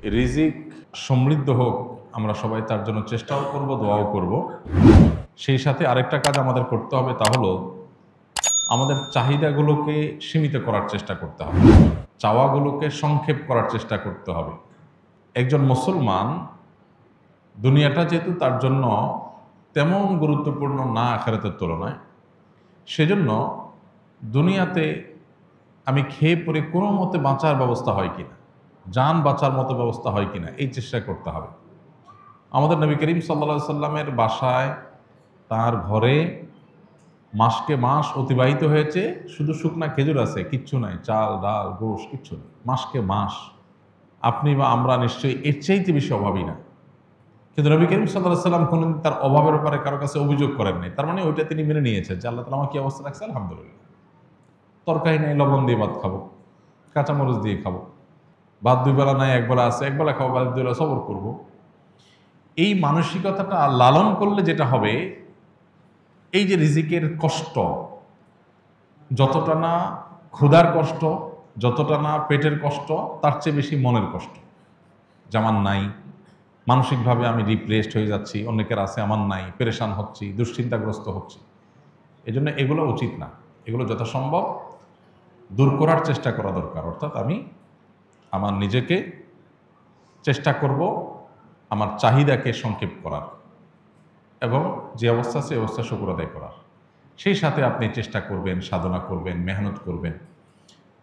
রিজিক সমৃদ্ধ হোক, আমরা সবাই তার জন্য চেষ্টাও করব, দোয়াও করব। সেই সাথে আরেকটা কাজ আমাদের করতে হবে, তা হলো আমাদের চাহিদাগুলোকে সীমিত করার চেষ্টা করতে হবে, চাওয়াগুলোকে সংক্ষেপ করার চেষ্টা করতে হবে। একজন মুসলমান দুনিয়াটা যেহেতু তার জন্য তেমন গুরুত্বপূর্ণ না আখিরাতের তুলনায়, সেজন্য দুনিয়াতে আমি খেয়ে পরে কোনো মতে বাঁচার ব্যবস্থা হয় কিনা, জান বাঁচার মতো ব্যবস্থা হয় কিনা, এই চেষ্টা করতে হবে। আমাদের নবী করিম সাল্লাল্লাহু সাল্লামের বাসায়, তার ঘরে মাসকে মাস অতিবাহিত হয়েছে, শুধু শুকনা খেজুর আছে, কিচ্ছু নাই, চাল ডাল গোশ কিচ্ছু নেই, মাসকে মাস। আপনি বা আমরা নিশ্চয়ই এর চাইতে বেশি অভাবী না। কিন্তু নবী করিম সাল্লাল্লাহু সাল্লাম কোনোদিন তার অভাবের ব্যাপারে কারো কাছে অভিযোগ করেন নাই। তার মানে ওইটা তিনি মেনে নিয়েছেন যে আল্লাহ তাআলা আমাকে কি অবস্থা রাখছে, আলহামদুলিল্লাহ। তরকারি নাই, লবণ দিয়ে ভাত খাবো, কাঁচামরিচ দিয়ে খাবো, ভাত দুই বেলা নাই, একবেলা আছে, একবেলা খাবো, ভাত দুই বেলা সবর করবো। এই মানসিকতাটা লালন করলে যেটা হবে, এই যে রিজিকের কষ্ট, যতটা না ক্ষুধার কষ্ট, যতটা না পেটের কষ্ট, তার চেয়ে বেশি মনের কষ্ট। যেমন নাই, মানসিকভাবে আমি ডিপ্রেসড হয়ে যাচ্ছি, অনেকের আছে, আমার নাই, পেরেশান হচ্ছি, দুশ্চিন্তাগ্রস্ত হচ্ছি। এই জন্য এগুলো উচিত না। এগুলো যথাসম্ভব দূর করার চেষ্টা করা দরকার। অর্থাৎ আমি আমার নিজেকে চেষ্টা করব আমার চাহিদাকে সংক্ষেপ করার এবং যে অবস্থা আছে এই অবস্থা শুকর আদায় করার। সেই সাথে আপনি চেষ্টা করবেন, সাধনা করবেন, মেহনত করবেন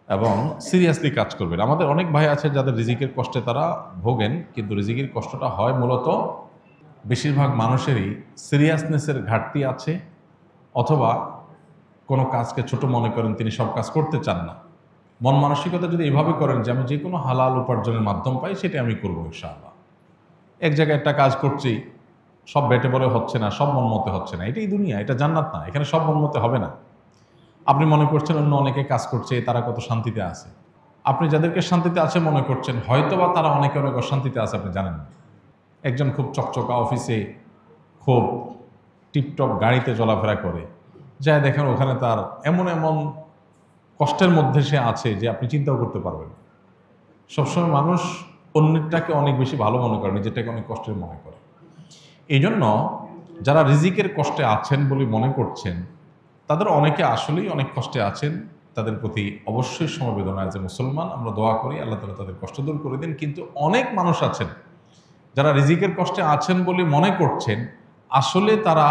এবং সিরিয়াসলি কাজ করবেন। আমাদের অনেক ভাই আছে যাদের রিজিকের কষ্টে তারা ভোগেন, কিন্তু রিজিকের কষ্টটা হয় মূলত বেশিরভাগ মানুষেরই সিরিয়াসনেসের ঘাটতি আছে, অথবা কোনো কাজকে ছোট মনে করেন, তিনি সব কাজ করতে চান না। মন মানসিকতা যদি এভাবে করেন যে আমি যে কোনো হালাল উপার্জনের মাধ্যম পাই সেটা আমি করবো ইনশাআল্লাহ, এক জায়গায় একটা কাজ করছি, সব বেটে বলে হচ্ছে না, সব মন মতে হচ্ছে না, এটাই দুনিয়া, এটা জান্নাত না, এখানে সব মন মতে হবে না। আপনি মনে করছেন অন্য অনেকে কাজ করছে, তারা কত শান্তিতে আছে। আপনি যাদেরকে শান্তিতে আছে মনে করছেন, হয়তোবা তারা অনেকে অনেক অশান্তিতে আছে, আপনি জানেন না। একজন খুব চকচকা অফিসে, খুব টিপটপ গাড়িতে চলাফেরা করে, যায় দেখেন ওখানে তার এমন এমন কষ্টের মধ্যে সে আছে যে আপনি চিন্তাও করতে পারবেন। সবসময় মানুষ অন্যটাকে অনেক বেশি ভালো মনে করে, নিজেরটাকে অনেক কষ্টের মনে করে। এই জন্য যারা রিজিকের কষ্টে আছেন বলে মনে করছেন, তাদের অনেকে আসলেই অনেক কষ্টে আছেন, তাদের প্রতি অবশ্যই সমবেদনা আছে। মুসলমান আমরা দোয়া করি আল্লাহ তাআলা তাদের কষ্ট দূর করে দিন। কিন্তু অনেক মানুষ আছেন যারা রিজিকের কষ্টে আছেন বলে মনে করছেন, আসলে তারা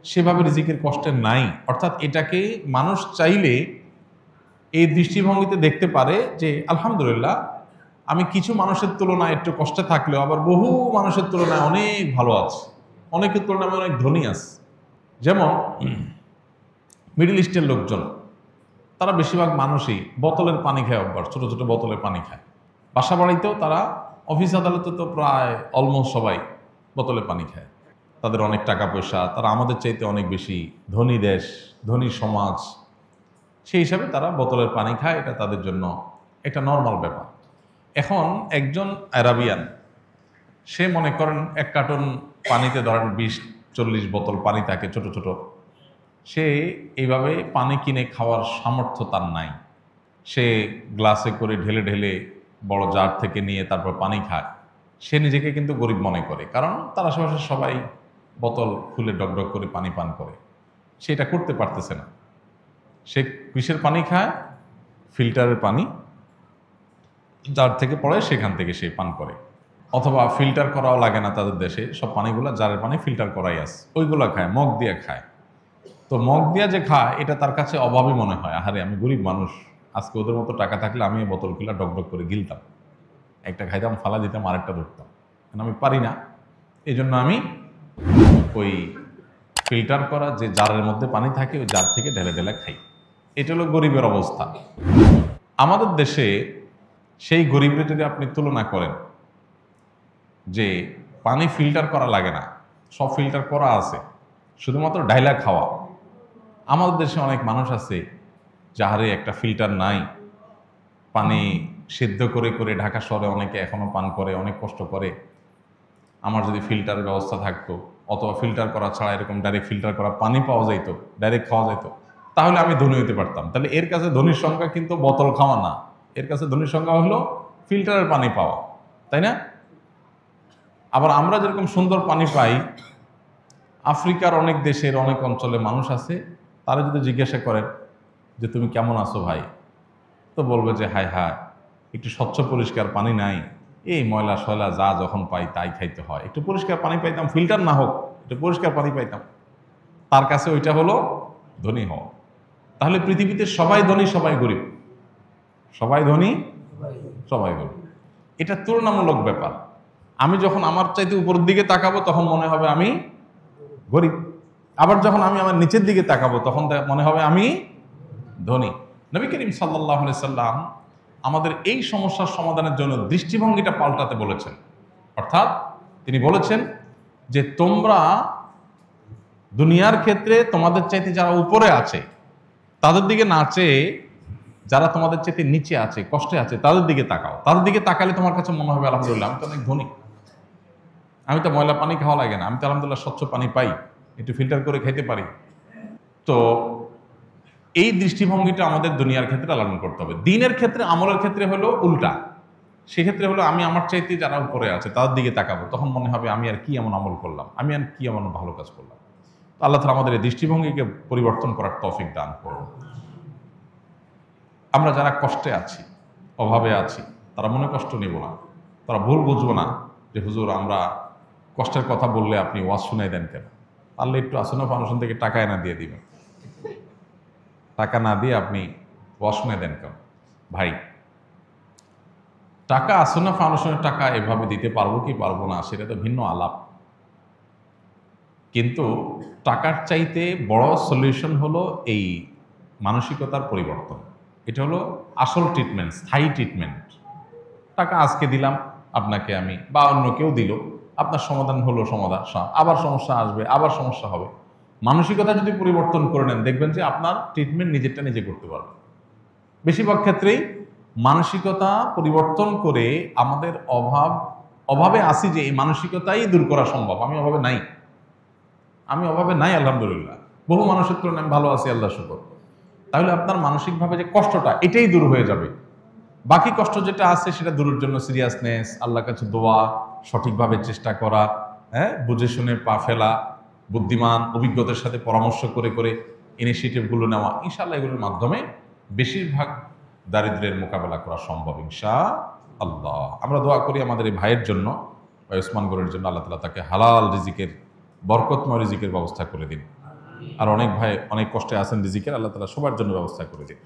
সেভাবে রিজিকের কষ্টে নাই। অর্থাৎ এটাকে মানুষ চাইলে এই দৃষ্টিভঙ্গিতে দেখতে পারে যে আলহামদুলিল্লাহ, আমি কিছু মানুষের তুলনায় একটু কষ্টে থাকলেও আবার বহু মানুষের তুলনায় অনেক ভালো আছে, অনেকের তুলনায় আমি অনেক ধনী আছে। যেমন মিডল ইস্টের লোকজন, তারা বেশিরভাগ মানুষই বোতলের পানি খায় অভ্যাস, ছোটো ছোটো বোতলের পানি খায়। বাসা বাড়িতেও তারা, অফিস আদালতে তো প্রায় অলমোস্ট সবাই বোতলের পানি খায়। তাদের অনেক টাকা পয়সা, তারা আমাদের চাইতে অনেক বেশি ধনী দেশ, ধনী সমাজ, সেই হিসাবে তারা বোতলের পানি খায়, এটা তাদের জন্য একটা নর্মাল ব্যাপার। এখন একজন আরাবিয়ান, সে মনে করেন এক কার্টন পানিতে ধরেন 20-40 বোতল পানি থাকে ছোট ছোট, সে এইভাবে পানি কিনে খাওয়ার সামর্থ্য তার নাই। সে গ্লাসে করে ঢেলে ঢেলে বড় জার থেকে নিয়ে তারপর পানি খায়। সে নিজেকে কিন্তু গরিব মনে করে, কারণ তার আশেপাশে সবাই বোতল খুলে ডকডক করে পানি পান করে, সে এটা করতে পারতেছে না। সে কিসের পানি খায়? ফিল্টারের পানি, জার থেকে পড়ে সেখান থেকে সে পান করে। অথবা ফিল্টার করাও লাগে না, তাদের দেশে সব পানিগুলো জারের পানি ফিল্টার করাই আছে, ওইগুলো খায়, মগ দিয়ে খায়। তো মগ দিয়ে যে খায়, এটা তার কাছে অভাবই মনে হয়। আহারে, আমি গরিব মানুষ, আজকে ওদের মতো টাকা থাকলে আমি বোতল খুলে ডকডক করে গিলতাম, একটা খাইতাম, ফালা দিতাম, আরেকটা ধরতাম। আমি পারি না, এই জন্য আমি ওই ফিল্টার করা যে জারের মধ্যে পানি থাকে, ওই জার থেকে ঢেলে ঢেলে খাই। এটা হলো গরিবের অবস্থা। আমাদের দেশে সেই গরিবের যদি আপনি তুলনা করেন যে পানি ফিল্টার করা লাগে না, সব ফিল্টার করা আছে, শুধুমাত্র ডাইলা খাওয়া। আমাদের দেশে অনেক মানুষ আছে যাহারে একটা ফিল্টার নাই, পানি সিদ্ধ করে করে ঢাকা শহরে অনেকে এখনো পান করে, অনেক কষ্ট করে। আমার যদি ফিল্টারের ব্যবস্থা থাকতো, অথবা ফিল্টার করা ছাড়া এরকম ডাইরেক্ট ফিল্টার করা পানি পাওয়া যাইতো, ডাইরেক্ট খাওয়া যাইতো, তাহলে আমি ধনী হতে পারতাম। তাহলে এর কাছে ধনীর সংখ্যা কিন্তু বোতল খাওয়া না, এর কাছে ধনীর সংখ্যা হলো ফিল্টারের পানি পাওয়া। তাই না? আবার আমরা যেরকম সুন্দর পানি পাই, আফ্রিকার অনেক দেশের অনেক অঞ্চলে মানুষ আছে, তারা যদি জিজ্ঞাসা করেন যে তুমি কেমন আছো ভাই, তো বলবে যে হায় হায়, একটু স্বচ্ছ পরিষ্কার পানি নাই, এই ময়লা সয়লা যা যখন পাই তাই খাইতে হয়, একটু পরিষ্কার পানি পাইতাম, ফিল্টার না হোক একটু পরিষ্কার পানি পাইতাম। তার কাছে ওইটা হলো ধনী হওয়া। তাহলে পৃথিবীতে সবাই ধনী সবাই গরিব, সবাই ধনী সবাই গরিব, এটা তুলনামূলক ব্যাপার। আমি যখন আমার চাইতে উপরের দিকে তাকাবো তখন মনে হবে আমি গরিব, আবার যখন আমি আমার নিচের দিকে তাকাবো তখন মনে হবে আমি ধনী। নবী করিম সাল্লাল্লাহু আলাইহি সাল্লাম আমাদের এই সমস্যার সমাধানের জন্য দৃষ্টিভঙ্গিটা পাল্টাতে বলেছেন। অর্থাৎ তিনি বলেছেন যে তোমরা দুনিয়ার ক্ষেত্রে তোমাদের চাইতে যারা উপরে আছে তাদের দিকে না চেয়ে যারা তোমাদের চাইতে নিচে আছে, কষ্টে আছে, তাদের দিকে তাকাও। তাদের দিকে তাকালে তোমার কাছে মনে হবে আলহামদুলিল্লাহ আমি তো অনেক ধনী, আমি তো ময়লা পানি খাওয়া লাগে না, আমি তো আলহামদুলিল্লাহ স্বচ্ছ পানি পাই, একটু ফিল্টার করে খেতে পারি। তো এই দৃষ্টিভঙ্গিটা আমাদের দুনিয়ার ক্ষেত্রে লালন করতে হবে। দিনের ক্ষেত্রে, আমলের ক্ষেত্রে হলো উল্টা। সেক্ষেত্রে হলো আমি আমার চাইতে যারা উপরে আছে তাদের দিকে তাকাবো, তখন মনে হবে আমি আর কি এমন আমল করলাম, আমি আর কি এমন ভালো কাজ করলাম। আল্লাহ তাআলা আমাদের এই দৃষ্টিভঙ্গিকে পরিবর্তন করার তৌফিক দান করুন। আমরা যারা কষ্টে আছি, অভাবে আছি, তারা মনে কষ্ট নেব না, তারা ভুল বুঝবো না যে হুজুর আমরা কষ্টের কথা বললে আপনি ওয়াজ শুনাই দেন কেন, পারলে একটু আসনা ফাউন্ডেশন থেকে টাকা এনে দিয়ে দিবেন, টাকা না দিয়ে আপনি ওয়াজ শুনাই দেন কেন। ভাই, টাকা আসনা ফাউন্ডেশনের টাকা এভাবে দিতে পারবো কি পারবো না সেটা তো ভিন্ন আলাপ, কিন্তু টাকার চাইতে বড় সলিউশন হলো এই মানসিকতার পরিবর্তন। এটা হলো আসল ট্রিটমেন্ট, স্থায়ী ট্রিটমেন্ট। টাকা আজকে দিলাম আপনাকে আমি বা অন্য কেউ দিল, আপনার সমাধান হলো, সমাধান আবার সমস্যা আসবে, আবার সমস্যা হবে। মানসিকতা যদি পরিবর্তন করে নেন দেখবেন যে আপনার ট্রিটমেন্ট নিজেরটা নিজে করতে পারবেন। বেশিরভাগ ক্ষেত্রেই মানসিকতা পরিবর্তন করে আমাদের অভাবে আসি যে এই মানসিকতাই দূর করা সম্ভব। আমি অভাবে নাই, আমি অভাবে নাই আলহামদুলিল্লাহ, বহু মানুষের তুলনায় আমি ভালো আছি আল্লাহ শুকর। তাহলে আপনার মানসিকভাবে যে কষ্টটা এটাই দূর হয়ে যাবে। বাকি কষ্ট যেটা আছে সেটা দূরের জন্য সিরিয়াসনেস, আল্লাহর কাছে দোয়া, সঠিকভাবে চেষ্টা করা, বুঝে শুনে পা ফেলা, বুদ্ধিমান অভিজ্ঞতার সাথে পরামর্শ করে করে ইনিশিয়েটিভগুলো নেওয়া, ইনশাআল্লাহ এগুলোর মাধ্যমে বেশিরভাগ দারিদ্র্যের মোকাবেলা করা সম্ভব ইনশাআল্লাহ। আমরা দোয়া করি আমাদের এই ভাইয়ের জন্য, ভাই ওসমান গনির জন্য, আল্লাহ তাআলা তাকে হালাল রিজিকের, বরকতময় রিজিকের ব্যবস্থা করে দিন। আর অনেক ভাই অনেক কষ্টে আছেন রিজিকের, আল্লাহ তাআলা সবার জন্য ব্যবস্থা করে দিন।